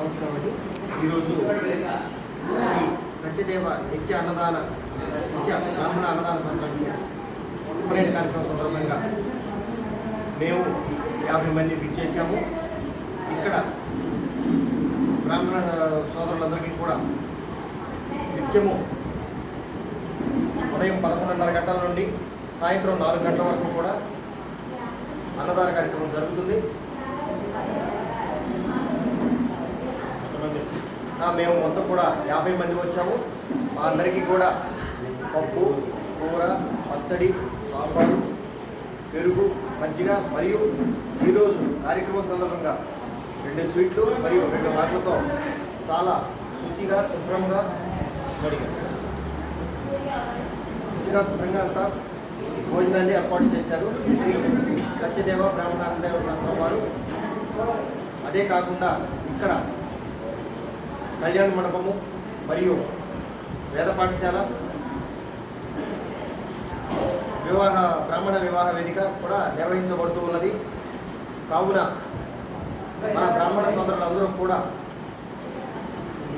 నమస్కారం అండి. ఈరోజు శ్రీ సత్యదేవ నిత్య బ్రాహ్మణ అన్నదాన సందర్భంగా ఉపనయన కార్యక్రమం సందర్భంగా మేము 50 మంది విచ్చేసాము. ఇక్కడ బ్రాహ్మణ సోదరులందరికీ కూడా నిత్యము ఉదయం 11:30 గంటల నుండి సాయంత్రం 4 గంటల వరకు కూడా అన్నదాన కార్యక్రమం జరుగుతుంది. మేము మొత్తం కూడా 50 మంది వచ్చాము. మా అందరికీ కూడా పప్పు, కూర, పచ్చడి, సాంబారు, పెరుగు, మజ్జిగ మరియు ఈరోజు కార్యక్రమం సందర్భంగా 2 స్వీట్లు మరియు 2 వాట్లతో చాలా శుచిగా శుభ్రంగా అంతా భోజనాన్ని ఏర్పాటు చేశారు శ్రీ సత్యదేవ బ్రాహ్మణ అన్నదాన సంఘం వారు. అదే కాకుండా ఇక్కడ కళ్యాణ మండపము మరియు వేద పాఠశాల, బ్రాహ్మణ వివాహ వేదిక కూడా నిర్వహించబడుతూ ఉన్నది. కావున మన బ్రాహ్మణ సోదరులందరూ కూడా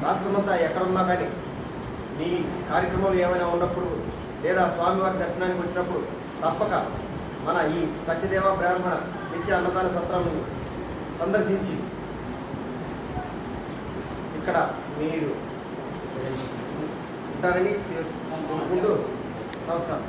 రాష్ట్రమంతా ఎక్కడున్నా కానీ ఈ కార్యక్రమాలు ఏమైనా ఉన్నప్పుడు లేదా స్వామివారి దర్శనానికి వచ్చినప్పుడు తప్పక మన ఈ సత్యదేవ బ్రాహ్మణ నిత్య అన్నదాన సత్రాలను సందర్శించి ఇక్కడ మీరు ఉంటారని కోరుకుంటూ నమస్కారం.